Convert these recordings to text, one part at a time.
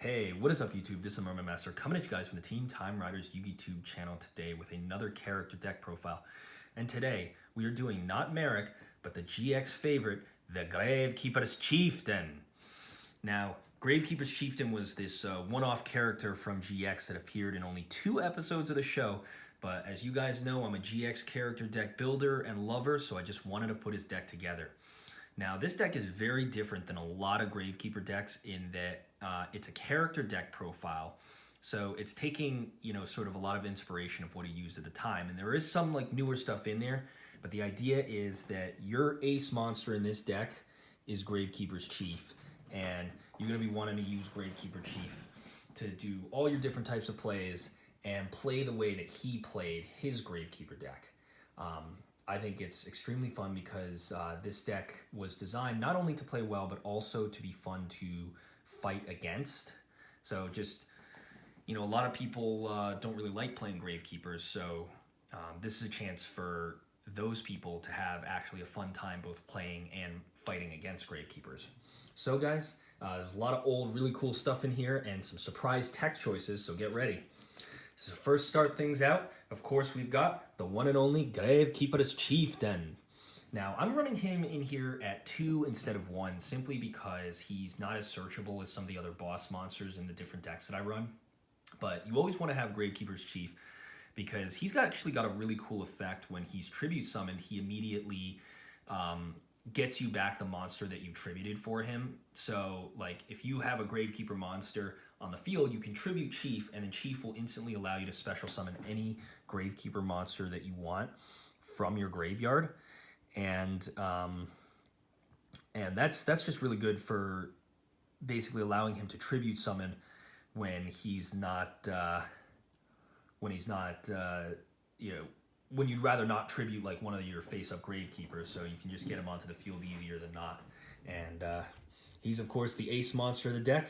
Hey, what is up YouTube? This is Merman Master coming at you guys from the Team Time Riders YouTube channel today with another character deck profile. And today we are doing not Merrick, but the GX favorite, the Gravekeeper's Chieftain. Now, Gravekeeper's Chieftain was this one-off character from GX that appeared in only 2 episodes of the show. But as you guys know, I'm a GX character deck builder and lover, so I just wanted to put his deck together. Now, this deck is very different than a lot of Gravekeeper decks in that it's a character deck profile. So it's taking, sort of a lot of inspiration of what he used at the time. And there is some like newer stuff in there, but the idea is that your ace monster in this deck is Gravekeeper's Chief. And you're going to be wanting to use Gravekeeper Chief to do all your different types of plays and play the way that he played his Gravekeeper deck. I think it's extremely fun because this deck was designed not only to play well, but also to be fun to fight against. So just, a lot of people don't really like playing Gravekeepers, so this is a chance for those people to have actually a fun time both playing and fighting against Gravekeepers. So guys, there's a lot of old, really cool stuff in here and some surprise tech choices, so get ready. So first start things out, of course, we've got the one and only Gravekeeper's Chieftain. Now, I'm running him in here at 2 instead of 1 simply because he's not as searchable as some of the other boss monsters in the different decks that I run. But you always want to have Gravekeeper's Chief because he's actually got a really cool effect. When he's tribute summoned, he immediately gets you back the monster that you tributed for him. So, like, if you have a Gravekeeper monster on the field, you can tribute Chief, and then Chief will instantly allow you to special summon any Gravekeeper monster that you want from your graveyard. And that's just really good for basically allowing him to tribute summon when he's not when you'd rather not tribute like one of your face-up Gravekeepers, so you can just get him onto the field easier than not. And he's, of course, the ace monster of the deck,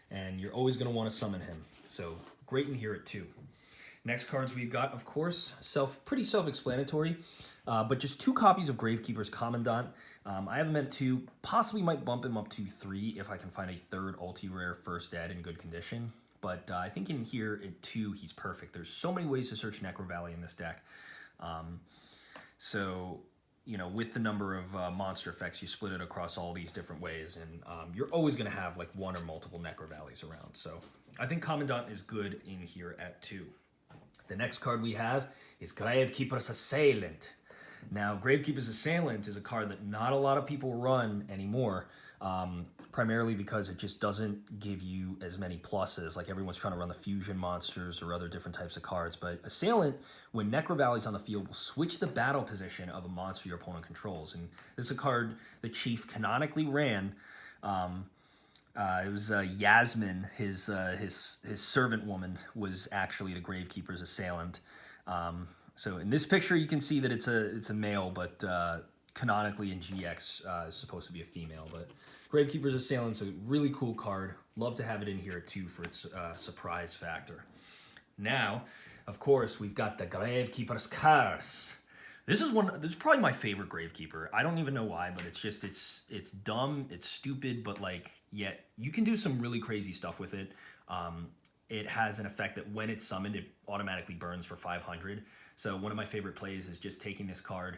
and you're always going to want to summon him. So great in here at 2. Next cards we've got, of course, pretty self-explanatory, but just 2 copies of Gravekeeper's Commandant. I have him at 2, possibly might bump him up to 3 if I can find a 3rd ulti-rare first ed in good condition. But I think in here at 2, he's perfect. There's so many ways to search Necro Valley in this deck. With the number of monster effects, you split it across all these different ways, and you're always going to have like 1 or multiple Necro Valleys around. So I think Commandant is good in here at 2. The next card we have is Gravekeeper's Assailant. Now, Gravekeeper's Assailant is a card that not a lot of people run anymore, primarily because it just doesn't give you as many pluses. Like, everyone's trying to run the fusion monsters or other different types of cards. But Assailant, when Necro Valley's on the field, will switch the battle position of a monster your opponent controls. And this is a card the Chief canonically ran. It was Yasmin, his servant woman, was actually the Gravekeeper's Assailant. So in this picture, you can see that it's a male, but canonically in GX is supposed to be a female. But Gravekeeper's Assailant's a really cool card. Love to have it in here too for its surprise factor. Now, of course, we've got the Gravekeeper's Curse. This is probably my favorite Gravekeeper. I don't even know why, but it's dumb, it's stupid, but yet you can do some really crazy stuff with it. It has an effect that when it's summoned, it automatically burns for 500. So one of my favorite plays is just taking this card,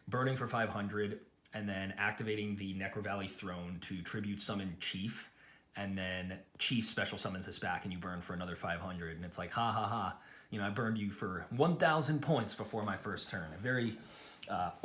burning for 500, and then activating the Necro Valley Throne to tribute summon Chief, and then Chief special summons us back and you burn for another 500. And it's like, ha ha ha, I burned you for 1,000 points before my first turn. A very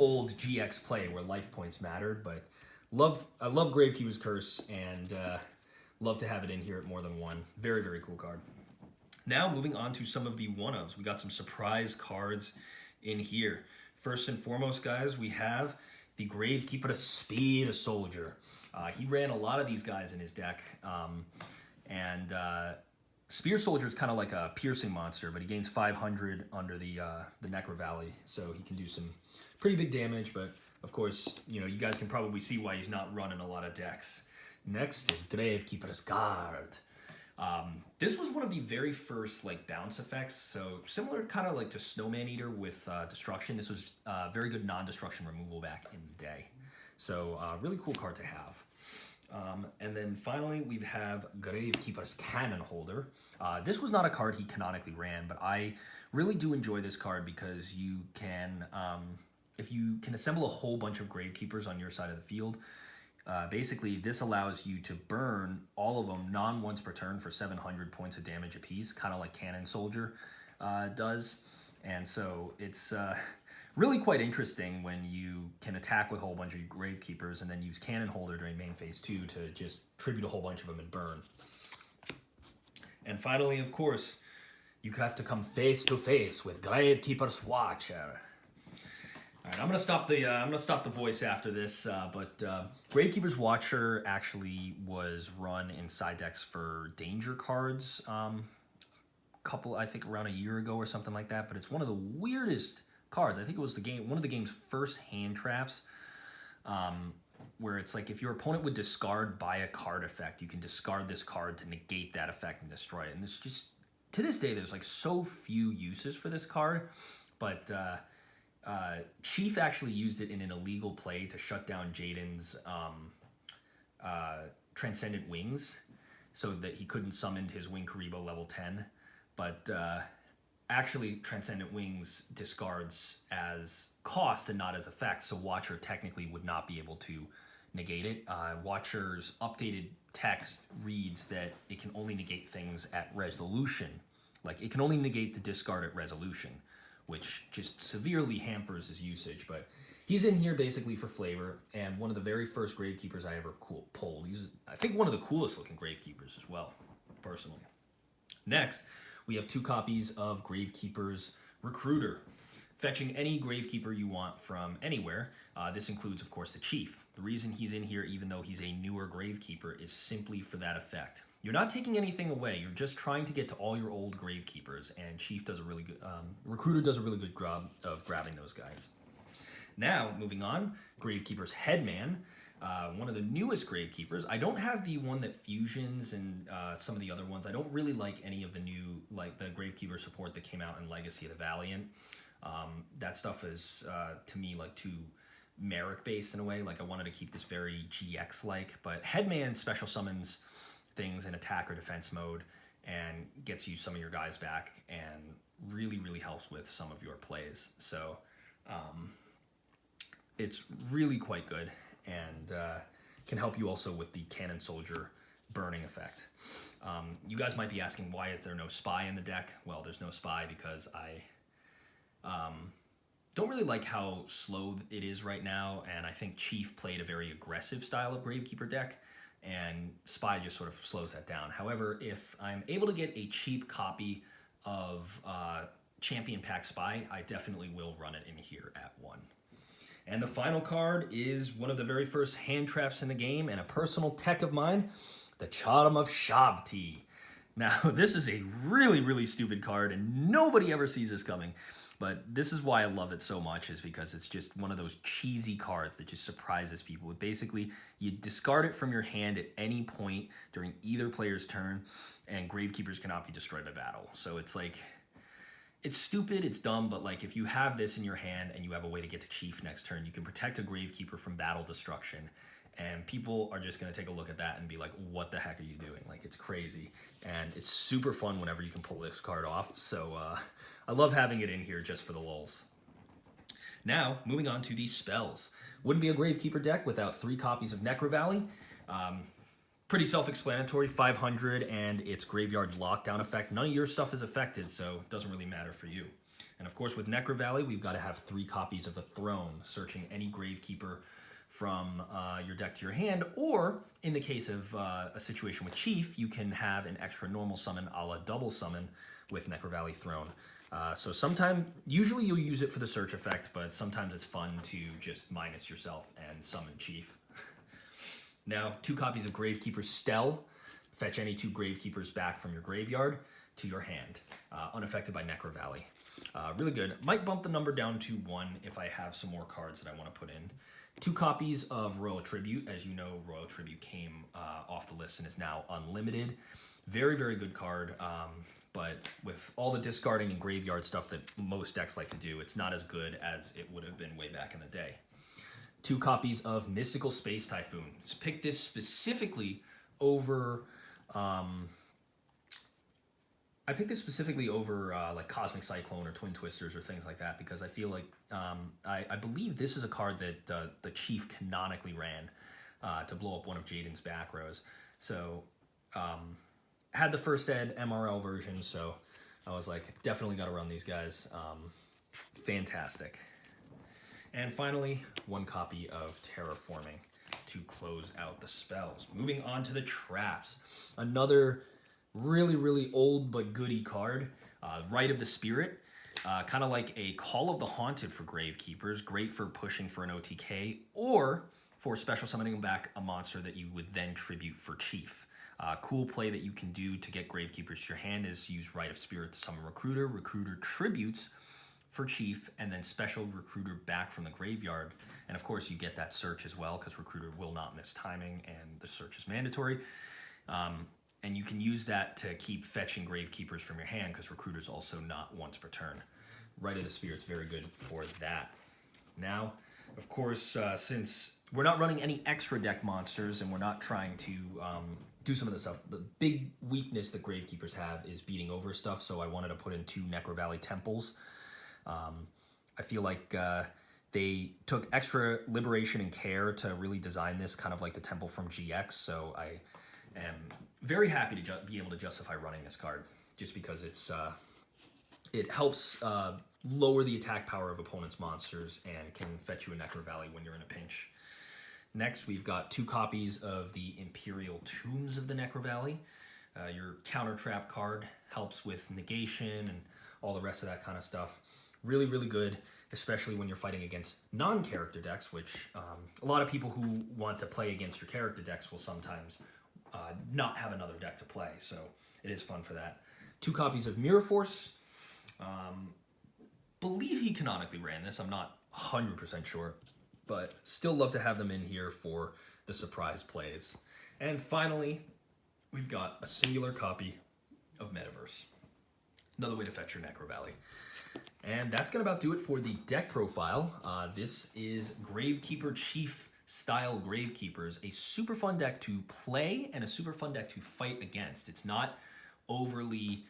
old GX play where life points mattered, but I love Gravekeeper's Curse, and love to have it in here at more than 1. Very, very cool card. Now, moving on to some of the one-ofs. We got some surprise cards in here. First and foremost, guys, we have the Gravekeeper Speed Soldier. He ran a lot of these guys in his deck, and Spear Soldier is kind of like a piercing monster, but he gains 500 under the Necro Valley, so he can do some pretty big damage. But of course, you guys can probably see why he's not running a lot of decks. Next is Gravekeeper's Guard. This was one of the very first bounce effects, so similar kind of to Snowman Eater with Destruction. This was very good non-destruction removal back in the day, so really cool card to have. And then finally, we have Gravekeeper's Cannon Holder. This was not a card he canonically ran, but I really do enjoy this card because you can, if you can assemble a whole bunch of Gravekeepers on your side of the field, basically this allows you to burn all of them non-once per turn for 700 points of damage apiece, kind of like Cannon Soldier does. And so it's really quite interesting when you can attack with a whole bunch of Gravekeepers and then use Cannon Holder during main phase 2 to just tribute a whole bunch of them and burn. And finally, of course, you have to come face to face with Gravekeeper's Watcher. All right, I'm gonna stop the voice after this, but Gravekeeper's Watcher actually was run in side decks for danger cards. I think around a year ago or something like that, but it's one of the weirdest cards. I think it was one of the game's first hand traps, where it's like if your opponent would discard by a card effect, you can discard this card to negate that effect and destroy it. And it's just, to this day, there's like so few uses for this card, but Chief actually used it in an illegal play to shut down Jaden's Transcendent Wings so that he couldn't summon his Wing Karibo level 10. But actually, Transcendent Wings discards as cost and not as effect, so Watcher technically would not be able to negate it. Watcher's updated text reads that it can only negate things at resolution. Like, it can only negate the discard at resolution, which just severely hampers his usage. But he's in here basically for flavor, and one of the very first Gravekeepers I ever pulled. He's, I think, one of the coolest looking Gravekeepers as well, personally. Next, we have 2 copies of Gravekeeper's Recruiter. Fetching any Gravekeeper you want from anywhere. This includes, of course, the Chief. The reason he's in here, even though he's a newer Gravekeeper, is simply for that effect. You're not taking anything away. You're just trying to get to all your old Gravekeepers, and Chief does a really good, Recruiter does a really good job of grabbing those guys. Now, moving on, Gravekeeper's Headman. One of the newest Gravekeepers. I don't have the one that fusions and some of the other ones. I don't really like any of the new, like the Gravekeeper support that came out in Legacy of the Valiant. That stuff is, to me, like too Merrick-based in a way. Like, I wanted to keep this very GX-like, but Headman special summons things in attack or defense mode and gets you some of your guys back and really, really helps with some of your plays. So it's really quite good and can help you also with the Cannon Soldier burning effect. You guys might be asking, why is there no Spy in the deck? Well, there's no Spy because I don't really like how slow it is right now, and I think Chief played a very aggressive style of Gravekeeper deck, and Spy just sort of slows that down. However, if I'm able to get a cheap copy of Champion Pack Spy, I definitely will run it in here at 1. And the final card is one of the very first hand traps in the game and a personal tech of mine, the Charm of Shabti. Now, this is a really, really stupid card, and nobody ever sees this coming. But this is why I love it so much, is because it's just one of those cheesy cards that just surprises people. Basically, you discard it from your hand at any point during either player's turn, and Gravekeepers cannot be destroyed by battle. So it's like, it's stupid, it's dumb, but like if you have this in your hand and you have a way to get to Chief next turn, you can protect a Gravekeeper from battle destruction. And people are just going to take a look at that and be like, what the heck are you doing? Like, it's crazy. And it's super fun whenever you can pull this card off. So I love having it in here just for the lulz. Now, moving on to these spells. Wouldn't be a Gravekeeper deck without 3 copies of Necro Valley. Pretty self-explanatory, 500 and its Graveyard Lockdown effect. None of your stuff is affected, so it doesn't really matter for you. And of course, with Necro Valley, we've got to have 3 copies of the Throne, searching any Gravekeeper from your deck to your hand, or in the case of a situation with Chief, you can have an extra normal summon a la double summon with Necro Valley Throne. So usually you'll use it for the search effect, but sometimes it's fun to just minus yourself and summon Chief. Now, 2 copies of Gravekeeper Stell. Fetch any 2 Gravekeepers back from your graveyard to your hand, unaffected by Necro Valley. Really good. Might bump the number down to 1 if I have some more cards that I want to put in. 2 copies of Royal Tribute. As you know, Royal Tribute came off the list and is now unlimited. Very, very good card, but with all the discarding and graveyard stuff that most decks like to do, it's not as good as it would have been way back in the day. 2 copies of Mystical Space Typhoon. Just picked this specifically over... I picked this specifically over like Cosmic Cyclone or Twin Twisters or things like that because I feel like I believe this is a card that the Chief canonically ran to blow up one of Jaden's back rows. So had the first ed MRL version, so I was like, definitely got to run these guys. Fantastic. And finally, 1 copy of Terraforming to close out the spells. Moving on to the traps. Another really old but goody card. Rite of the Spirit. Kind of like a Call of the Haunted for Gravekeepers. Great for pushing for an OTK or for special summoning back a monster that you would then tribute for Chief. Cool play that you can do to get Gravekeepers to your hand is use Rite of Spirit to summon Recruiter. Recruiter tributes for Chief, and then special Recruiter back from the graveyard. And of course you get that search as well because Recruiter will not miss timing and the search is mandatory. And you can use that to keep fetching Gravekeepers from your hand because Recruiter's also not once per turn. Rite of the Spirit's very good for that. Now, of course, since we're not running any extra deck monsters and we're not trying to do some of the stuff, the big weakness that Gravekeepers have is beating over stuff, so I wanted to put in 2 Necro Valley Temples. I feel like they took extra liberation and care to really design this kind of like the temple from GX, so I am very happy to be able to justify running this card just because it helps lower the attack power of opponents' monsters and can fetch you a Necro Valley when you're in a pinch. Next, we've got 2 copies of the Imperial Tombs of the Necro Valley. Your counter trap card helps with negation and all the rest of that kind of stuff. Really good, especially when you're fighting against non-character decks, which a lot of people who want to play against your character decks will sometimes not have another deck to play, so it is fun for that. 2 copies of Mirror Force. Believe he canonically ran this, I'm not 100% sure, but still love to have them in here for the surprise plays. And finally, we've got a singular copy of Metaverse. Another way to fetch your Necro Valley. And that's going to about do it for the deck profile. This is Gravekeeper Chief style Gravekeepers, a super fun deck to play and a super fun deck to fight against. It's not overly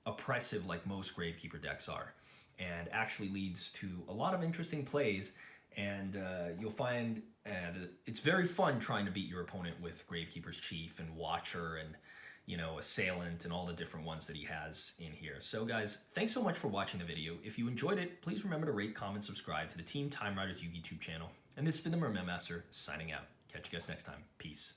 oppressive like most Gravekeeper decks are, and actually leads to a lot of interesting plays, and you'll find that it's very fun trying to beat your opponent with Gravekeeper's Chief and Watcher and, you know, Assailant and all the different ones that he has in here. So guys, thanks so much for watching the video. If you enjoyed it, please remember to rate, comment, subscribe to the Team Time Riders YouTube channel. And this has been the Merman Master signing out. Catch you guys next time. Peace.